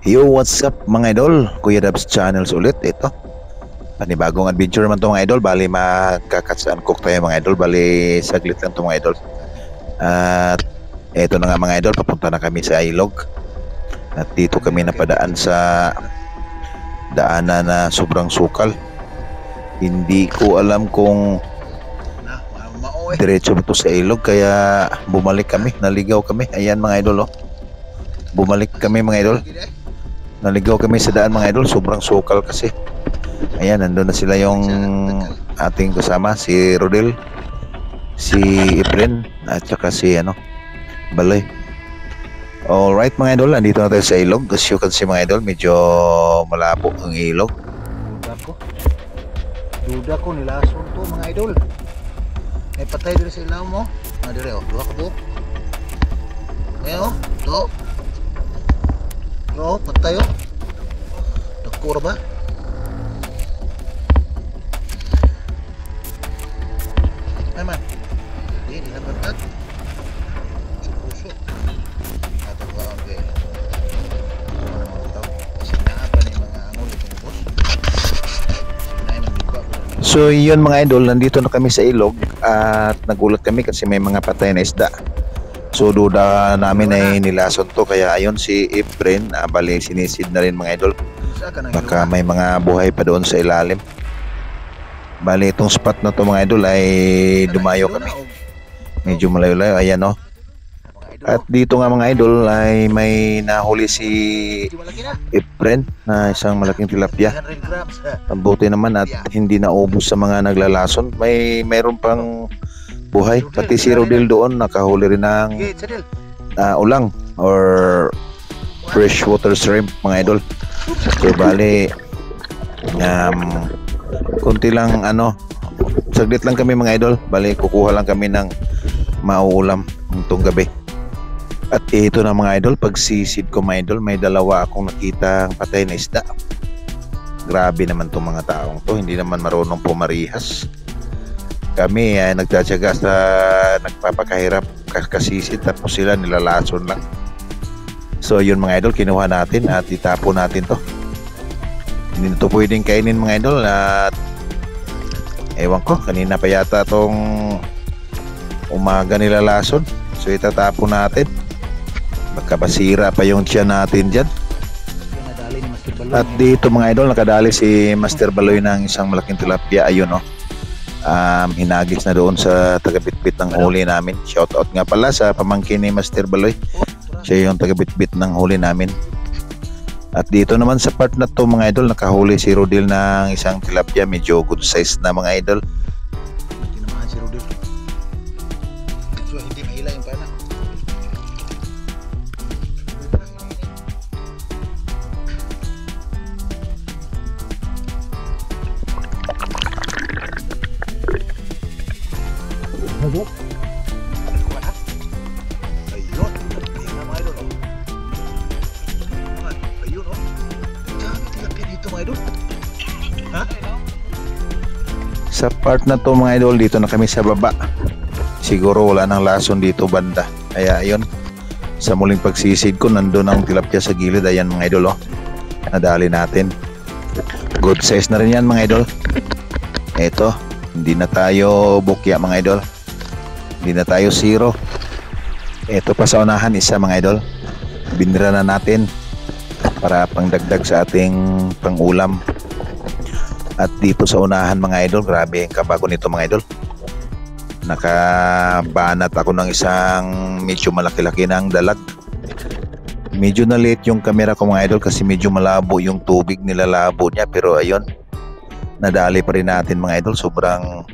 Yo, what's up mga idol? Kuya Dabs Channels ulit. Ito, panibagong adventure naman to mga idol. Bali magkakatsan cook tayo mga idol. Bali saglit lang to mga idol. At eto na nga mga idol, papunta na kami sa Ilog. At dito kami napadaan sa daanan na sobrang sukal. Hindi ko alam kung diretso ba to sa Ilog, kaya bumalik kami, naligaw kami. Ayan mga idol, oh. Bumalik kami mga idol. Naligaw kami sa daan mga idol, sobrang sukal kasi. Ayan, nandun na sila yung ating kasama, si Rodel, si Efren, at saka si Baloy. Alright mga idol, andito na tayo sa ilog. As you can see mga idol, medyo malabo ang ilog. Duda ko nilason to mga idol. May patay dito sa ilaw mo. Dire oh, duha ka buok. Ayo, to. Oh, patay oh. Nakura ba? Ay man. Di nabatag. Puso. Ato ba ang gay. Ano naman ito? Sinapa ni mga angol itong bus. Sinay magbiba. So yun mga idol, nandito na kami sa ilog at nagulat kami kasi may mga patay na isda. So duda namin ay nilason to, kaya ayun si Efren, bali sinisid na rin mga idol. Baka may mga buhay pa doon sa ilalim. Bali itong spot na to mga idol ay dumayo kami. Medyo malayo-layo, ayan oh. At dito nga mga idol ay may nahuli si Efren na isang malaking tilapia. Ang buti naman at hindi naubos sa mga naglalason. Mayroon pang buhay. Pati si Rodel doon nakahuli rin ng ulang or freshwater shrimp mga idol. So bali kunti lang saglit lang kami mga idol. Bali kukuha lang kami ng mauulam itong gabi. At ito na mga idol, pagsisid ko mga idol, may dalawa akong nakitang patay na isda. Grabe naman itong mga taong to, hindi naman marunong pumarihas. Kami ay nagtatsaga sa nagpapakahirap kasisid, tapos sila nilalason lang. So yun mga idol, kinuha natin at itapon natin to. Hindi na to pwedeng kainin mga idol. At ewan ko, kanina pa yata tong umaga nilalason. So itatapon natin. Baka basira pa yung tiyan natin dyan. At dito mga idol, nakadali si Master Baloy ng isang malaking tilapia. Ayun oh. Hinagis na doon sa tagabitbit ng huli namin. Shoutout nga pala sa pamangkin ni Master Baloy. Siya yung tagabitbit ng huli namin. At dito naman sa part na to mga idol, nakahuli si Rodel ng isang tilapia. Medyo good size na mga idol. Tinamaan si Rodel. So hindi mahila yung pana. Ayun. Ayun. Tingnan mga idol. Ayun oh. Dami tilapia dito mga idol. Ha? Sa part na to mga idol, dito na kami sa baba. Siguro wala nang lason dito banda. Kaya ayun, sa muling pagsisid ko, nandun ang tilapia sa gilid. Ayan mga idol oh. Nadali natin. Good size na rin yan mga idol. Eto, hindi na tayo bukya mga idol. Hindi na tayo zero. Ito pa sa unahan, isa mga idol. Binira na natin para pangdagdag sa ating pangulam. At dito sa unahan mga idol, grabe ang kabago nito mga idol. Nakabanat ako ng isang medyo malaki-laki ng dalag. Medyo na late yung camera ko mga idol kasi medyo malabo yung tubig, nilalabo niya. Pero ayun, nadali pa rin natin mga idol. Sobrang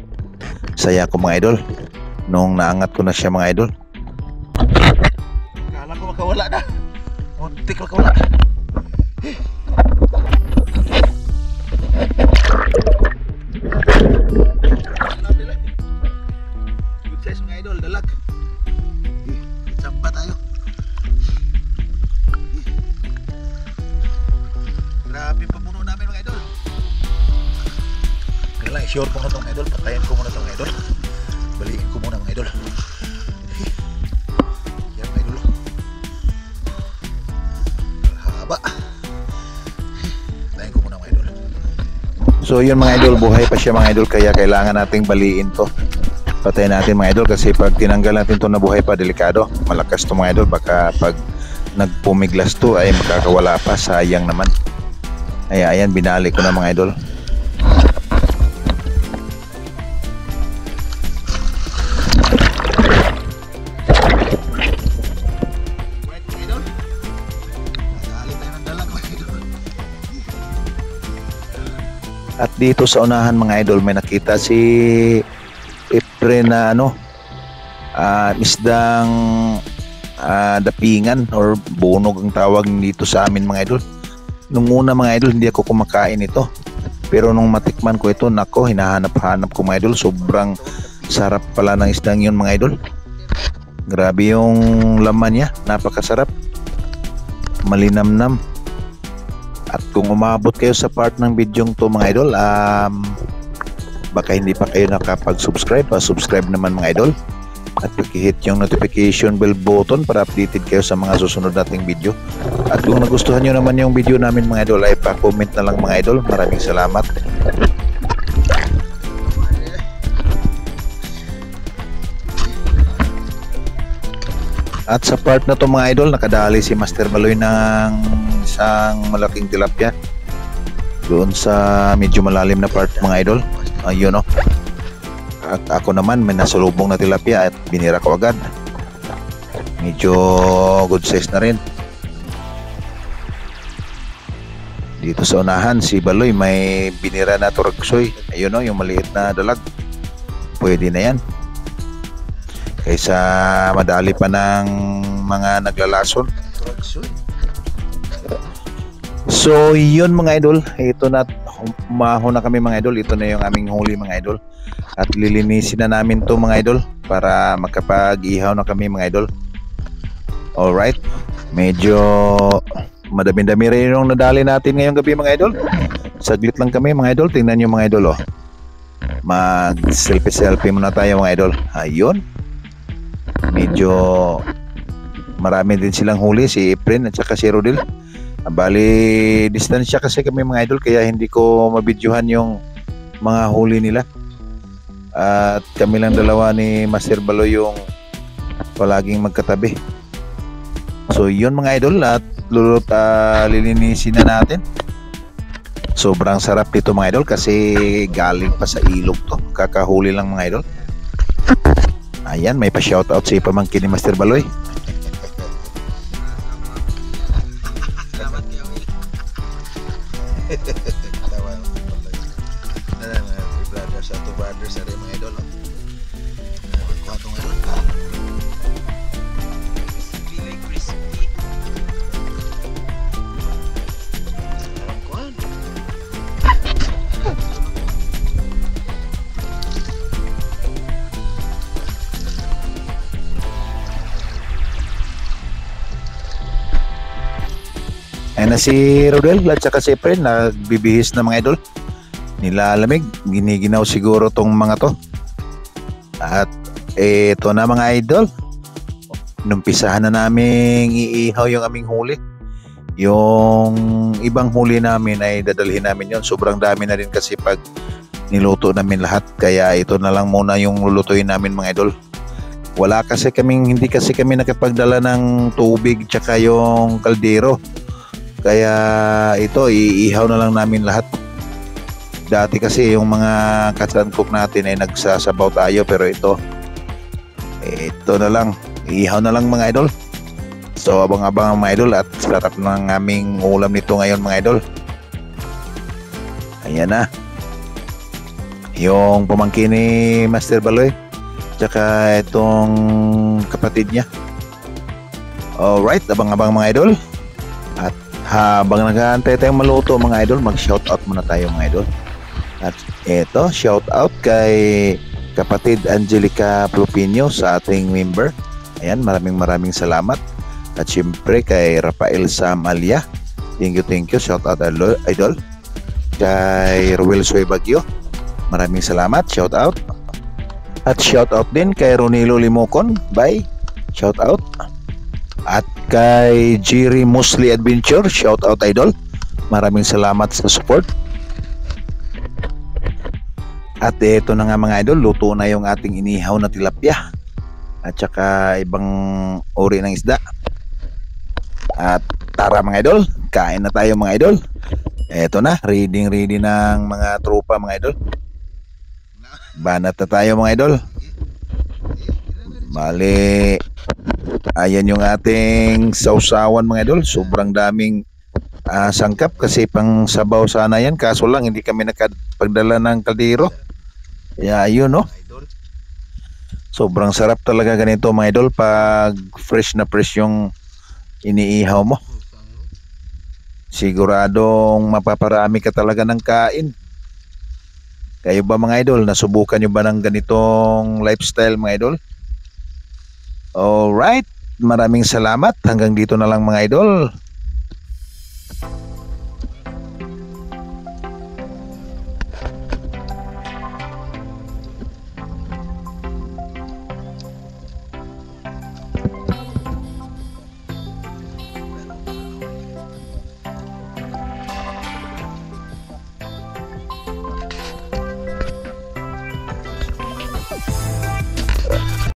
saya ko mga idol nung naangat ko na siya mga idol. Kala ko makawala na. Muntik makawala. Good size mga idol, dalag. Sampa tayo. Grabe pa puno namin mga idol. Kailangan i-short ko na itong idol. Patayin ko muna itong idol. Baliin ko muna mga idol. Yan mga idol. Haba. So yun mga idol, buhay pa siya mga idol, kaya kailangan nating baliin to. Patayin natin mga idol kasi pag tinanggal natin to na buhay pa, delikado. Malakas to mga idol, baka pag nagpumiglas to ay makakawala pa, sayang naman. Ay ayan, binalik ko na mga idol. At dito sa unahan mga idol, may nakita si Efren na isdang dapingan or bunog ang tawag dito sa amin mga idol. Nung una mga idol, hindi ako kumakain ito. Pero nung matikman ko ito, nako, hinahanap-hanap ko mga idol. Sobrang sarap pala ng isdang yun mga idol. Grabe yung laman niya, napakasarap. Malinamnam. At kung umabot kayo sa part ng video to mga idol, baka hindi pa kayo nakapag-subscribe, subscribe naman mga idol. At paki-hit yung notification bell button para updated kayo sa mga susunod nating video. At kung nagustuhan nyo naman yung video namin mga idol, ay pa-comment na lang mga idol. Maraming salamat. At sa part na to mga idol, nakadali si Master Baloy ng isang malaking tilapia doon sa medyo malalim na part mga idol. Ayun o. At ako naman may nasalubong na tilapia at binira ko agad. Medyo good size na rin. Dito sa unahan si Baloy may binira na turksoy. Ayun o, yung maliit na dalag. Pwede na yan. Kaysa madali pa ng mga naglalason. So yun mga idol, ito na, umaho na kami mga idol. Ito na yung aming huli mga idol. At lilinisin na namin to mga idol para makapag-ihaw na kami mga idol. Alright, medyo madami-dami rin yung nadali natin ngayong gabi mga idol. Saglit lang kami mga idol, tingnan nyo mga idol mag selfie muna tayo mga idol. Ayun, medyo marami din silang huli, si Efren at saka si Rodel. Bali distansya kasi kami mga idol, kaya hindi ko mabidyohan yung mga huli nila. At kami lang dalawa ni Master Baloy yung palaging magkatabi. So yun mga idol, at lilinisin na natin. Sobrang sarap dito mga idol kasi galing pa sa ilog to, kakahuli lang mga idol. Ayan, may pa-shoutout si pamangkin ni Master Baloy. Salamat kayo. Brothers at two brothers sa mga idol. Kuha itong idol. Really crispy. Kuhaan. Ayan na si Rodel at saka si Efren, nagbibihis na mga idol. Nilalamig, giniginaw siguro tong mga to. At eto na mga idol, numpisahan na naming iihaw yung aming huli. Yung ibang huli namin ay dadalhin namin yon. Sobrang dami na rin kasi pag niluto namin lahat, kaya ito na lang muna yung lulutuin namin mga idol. Hindi kasi kami nakapagdala ng tubig tsaka yung kaldero, kaya ito iihaw na lang namin lahat. Dati kasi yung mga katsan cook natin ay nagsasabaw tayo, pero ito na lang, ihaw na lang mga idol. So abang-abang mga idol, at sarap ng aming ulam nito ngayon mga idol. Ayan na yung pamangkin ni Master Baloy tsaka itong kapatid niya. Alright, abang-abang mga idol. At habang nag-aantay tayong maluto mga idol, mag-shoutout muna tayo mga idol. At eto, shout out kay kapatid Angelica Plupino sa ating member. Ayan, maraming salamat. At syempre kay Rafael Sam Alia, thank you, shout out idol. Kay Ruel Soy Bagyo, maraming salamat, shout out. At shout out din kay Ronilo Limocon, bye, shout out. At kay Jerry Musli Adventure, shout out idol, maraming salamat sa support. At ito na nga mga idol, luto na yung ating inihaw na tilapia at saka ibang uri ng isda. At tara mga idol, kain na tayo mga idol. Eto na, ready ng mga tropa mga idol. Banat na tayo mga idol. Bali, ayan yung ating sausawan mga idol. Sobrang daming sangkap kasi pang sabaw sana yan. Kaso lang hindi kami nakapagdala ng kaldero. Kaya ayun no. Sobrang sarap talaga ganito mga idol pag fresh na fresh yung iniihaw mo. Siguradong mapaparami ka talaga ng kain. Kayo ba mga idol, nasubukan nyo ba ng ganitong lifestyle mga idol? Alright, maraming salamat. Hanggang dito na lang mga idol.